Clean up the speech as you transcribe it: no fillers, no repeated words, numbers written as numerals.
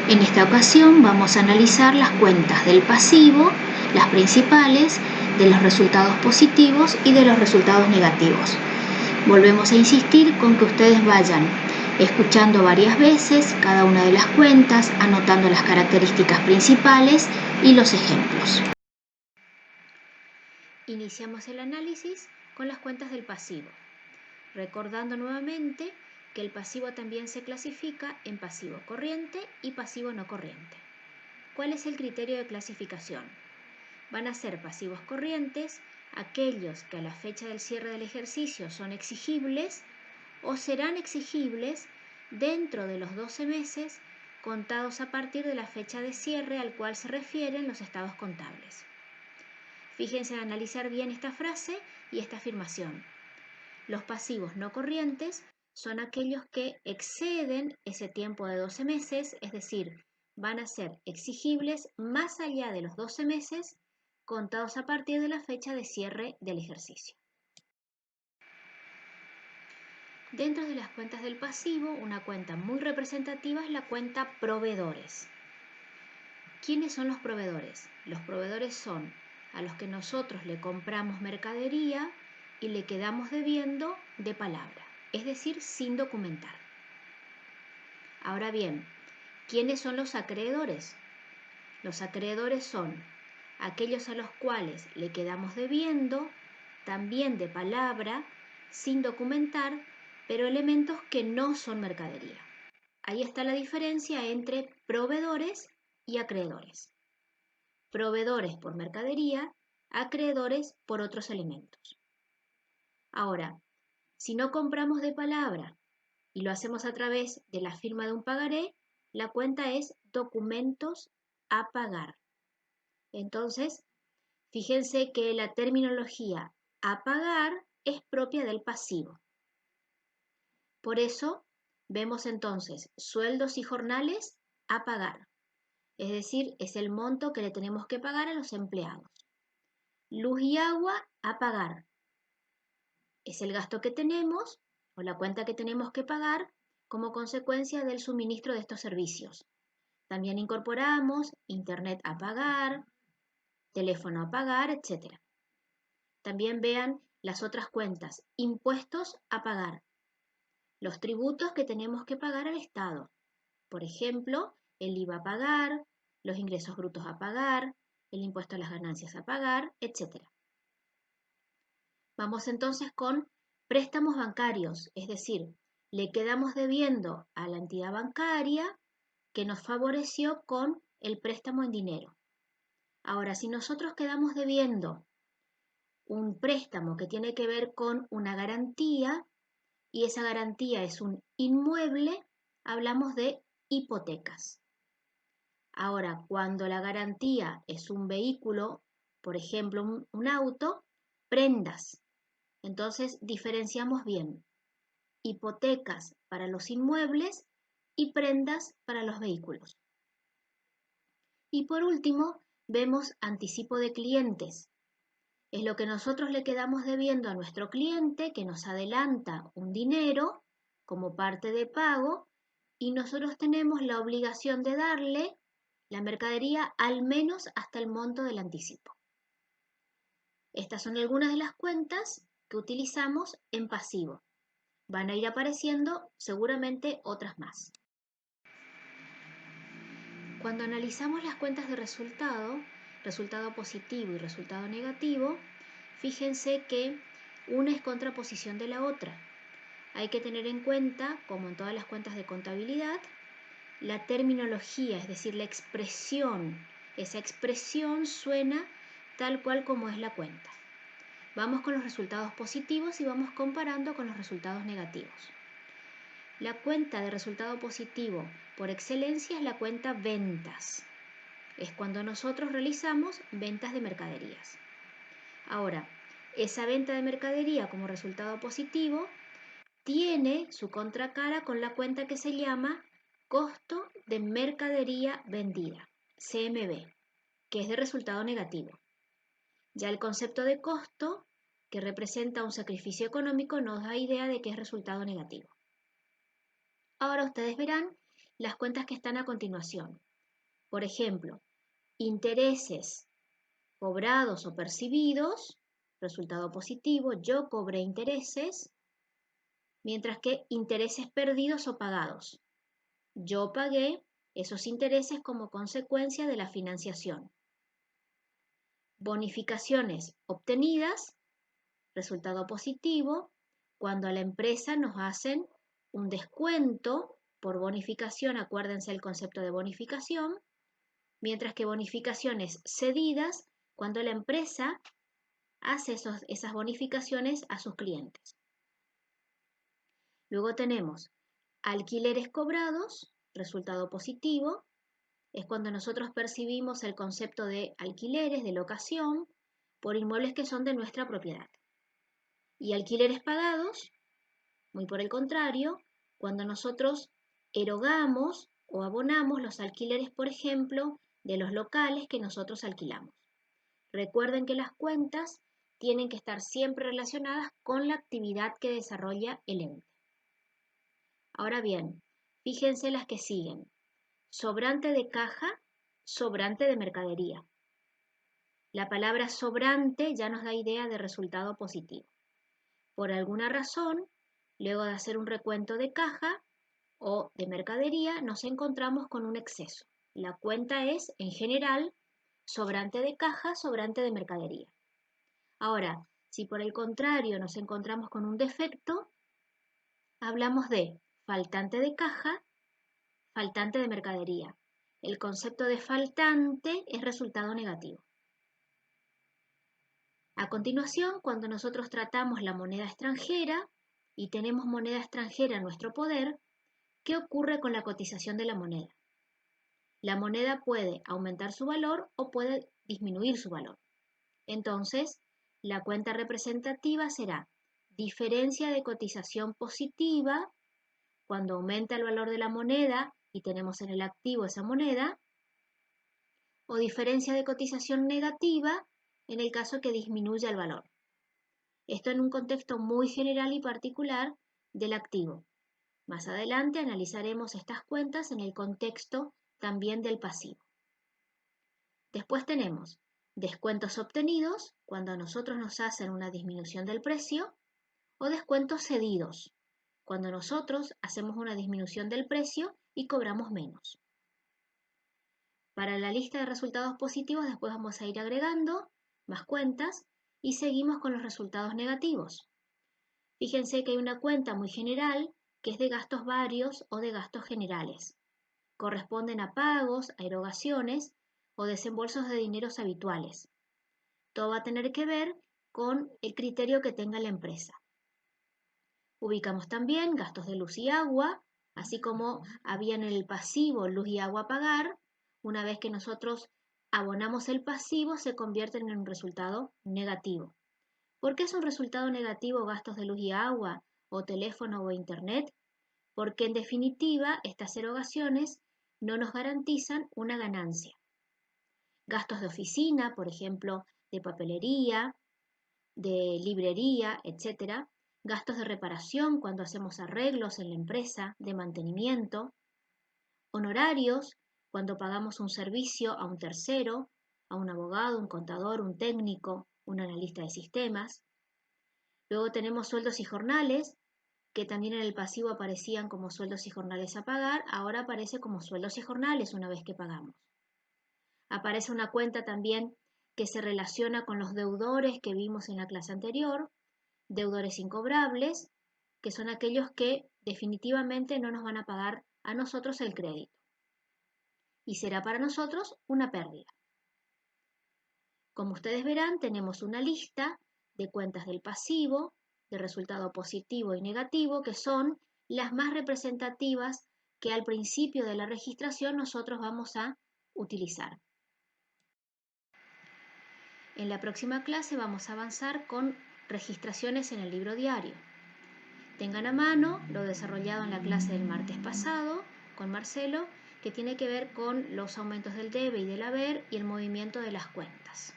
En esta ocasión vamos a analizar las cuentas del pasivo, las principales, de los resultados positivos y de los resultados negativos. Volvemos a insistir con que ustedes vayan escuchando varias veces cada una de las cuentas, anotando las características principales y los ejemplos. Iniciamos el análisis con las cuentas del pasivo, recordando nuevamente que el pasivo también se clasifica en pasivo corriente y pasivo no corriente. ¿Cuál es el criterio de clasificación? Van a ser pasivos corrientes aquellos que a la fecha del cierre del ejercicio son exigibles o serán exigibles dentro de los 12 meses contados a partir de la fecha de cierre al cual se refieren los estados contables. Fíjense en analizar bien esta frase y esta afirmación. Los pasivos no corrientes son aquellos que exceden ese tiempo de 12 meses, es decir, van a ser exigibles más allá de los 12 meses contados a partir de la fecha de cierre del ejercicio. Dentro de las cuentas del pasivo, una cuenta muy representativa es la cuenta proveedores. ¿Quiénes son los proveedores? Los proveedores son a los que nosotros le compramos mercadería y le quedamos debiendo de palabra, es decir, sin documentar. Ahora bien, ¿quiénes son los acreedores? Los acreedores son aquellos a los cuales le quedamos debiendo, también de palabra, sin documentar, pero elementos que no son mercadería. Ahí está la diferencia entre proveedores y acreedores. Proveedores por mercadería, acreedores por otros elementos. Ahora, si no compramos de palabra y lo hacemos a través de la firma de un pagaré, la cuenta es documentos a pagar. Entonces, fíjense que la terminología a pagar es propia del pasivo. Por eso, vemos entonces sueldos y jornales a pagar. Es decir, es el monto que le tenemos que pagar a los empleados. Luz y agua a pagar. Es el gasto que tenemos o la cuenta que tenemos que pagar como consecuencia del suministro de estos servicios. También incorporamos internet a pagar, teléfono a pagar, etc. También vean las otras cuentas. Impuestos a pagar. Los tributos que tenemos que pagar al Estado. Por ejemplo, el IVA a pagar, los ingresos brutos a pagar, el impuesto a las ganancias a pagar, etc. Vamos entonces con préstamos bancarios, es decir, le quedamos debiendo a la entidad bancaria que nos favoreció con el préstamo en dinero. Ahora, si nosotros quedamos debiendo un préstamo que tiene que ver con una garantía y esa garantía es un inmueble, hablamos de hipotecas. Ahora, cuando la garantía es un vehículo, por ejemplo, un auto, prendas. Entonces, diferenciamos bien hipotecas para los inmuebles y prendas para los vehículos. Y por último, vemos anticipo de clientes. Es lo que nosotros le quedamos debiendo a nuestro cliente que nos adelanta un dinero como parte de pago y nosotros tenemos la obligación de darle la mercadería al menos hasta el monto del anticipo. Estas son algunas de las cuentas que utilizamos en pasivo. Van a ir apareciendo seguramente otras más. Cuando analizamos las cuentas de resultado positivo y resultado negativo, fíjense que una es contraposición de la otra. Hay que tener en cuenta, como en todas las cuentas de contabilidad, la terminología, es decir, la expresión. Esa expresión suena tal cual como es la cuenta. Vamos con los resultados positivos y vamos comparando con los resultados negativos. La cuenta de resultado positivo por excelencia es la cuenta ventas. Es cuando nosotros realizamos ventas de mercaderías. Ahora, esa venta de mercadería como resultado positivo tiene su contracara con la cuenta que se llama costo de mercadería vendida, CMV, que es de resultado negativo. Ya el concepto de costo, que representa un sacrificio económico, nos da idea de que es resultado negativo. Ahora ustedes verán las cuentas que están a continuación. Por ejemplo, intereses cobrados o percibidos, resultado positivo, yo cobré intereses, mientras que intereses perdidos o pagados. Yo pagué esos intereses como consecuencia de la financiación. Bonificaciones obtenidas, resultado positivo, cuando a la empresa nos hacen un descuento por bonificación, acuérdense el concepto de bonificación, mientras que bonificaciones cedidas, cuando la empresa hace esas bonificaciones a sus clientes. Luego tenemos alquileres cobrados, resultado positivo, es cuando nosotros percibimos el concepto de alquileres, de locación, por inmuebles que son de nuestra propiedad. Y alquileres pagados, muy por el contrario, cuando nosotros erogamos o abonamos los alquileres, por ejemplo, de los locales que nosotros alquilamos. Recuerden que las cuentas tienen que estar siempre relacionadas con la actividad que desarrolla el ente. Ahora bien, fíjense las que siguen. Sobrante de caja, sobrante de mercadería. La palabra sobrante ya nos da idea de resultado positivo. Por alguna razón, luego de hacer un recuento de caja o de mercadería, nos encontramos con un exceso. La cuenta es, en general, sobrante de caja, sobrante de mercadería. Ahora, si por el contrario nos encontramos con un defecto, hablamos de faltante de caja, faltante de mercadería. El concepto de faltante es resultado negativo. A continuación, cuando nosotros tratamos la moneda extranjera y tenemos moneda extranjera en nuestro poder, ¿qué ocurre con la cotización de la moneda? La moneda puede aumentar su valor o puede disminuir su valor. Entonces, la cuenta representativa será diferencia de cotización positiva cuando aumenta el valor de la moneda y tenemos en el activo esa moneda, o diferencia de cotización negativa en el caso que disminuya el valor. Esto en un contexto muy general y particular del activo. Más adelante analizaremos estas cuentas en el contexto también del pasivo. Después tenemos descuentos obtenidos cuando a nosotros nos hacen una disminución del precio, o descuentos cedidos cuando nosotros hacemos una disminución del precio y cobramos menos. Para la lista de resultados positivos después vamos a ir agregando más cuentas y seguimos con los resultados negativos. Fíjense que hay una cuenta muy general que es de gastos varios o de gastos generales. Corresponden a pagos, a erogaciones o desembolsos de dineros habituales. Todo va a tener que ver con el criterio que tenga la empresa. Ubicamos también gastos de luz y agua, así como había en el pasivo luz y agua a pagar. Una vez que nosotros abonamos el pasivo, se convierten en un resultado negativo. ¿Por qué es un resultado negativo gastos de luz y agua, o teléfono o internet? Porque en definitiva estas erogaciones no nos garantizan una ganancia. Gastos de oficina, por ejemplo, de papelería, de librería, etc. Gastos de reparación cuando hacemos arreglos en la empresa, de mantenimiento. Honorarios cuando pagamos un servicio a un tercero, a un abogado, un contador, un técnico, un analista de sistemas. Luego tenemos sueldos y jornales, que también en el pasivo aparecían como sueldos y jornales a pagar, ahora aparece como sueldos y jornales una vez que pagamos. Aparece una cuenta también que se relaciona con los deudores que vimos en la clase anterior, deudores incobrables, que son aquellos que definitivamente no nos van a pagar a nosotros el crédito. Y será para nosotros una pérdida. Como ustedes verán, tenemos una lista de cuentas del pasivo, de resultado positivo y negativo, que son las más representativas que al principio de la registración nosotros vamos a utilizar. En la próxima clase vamos a avanzar con registraciones en el libro diario. Tengan a mano lo desarrollado en la clase del martes pasado con Marcelo, que tiene que ver con los aumentos del debe y del haber y el movimiento de las cuentas.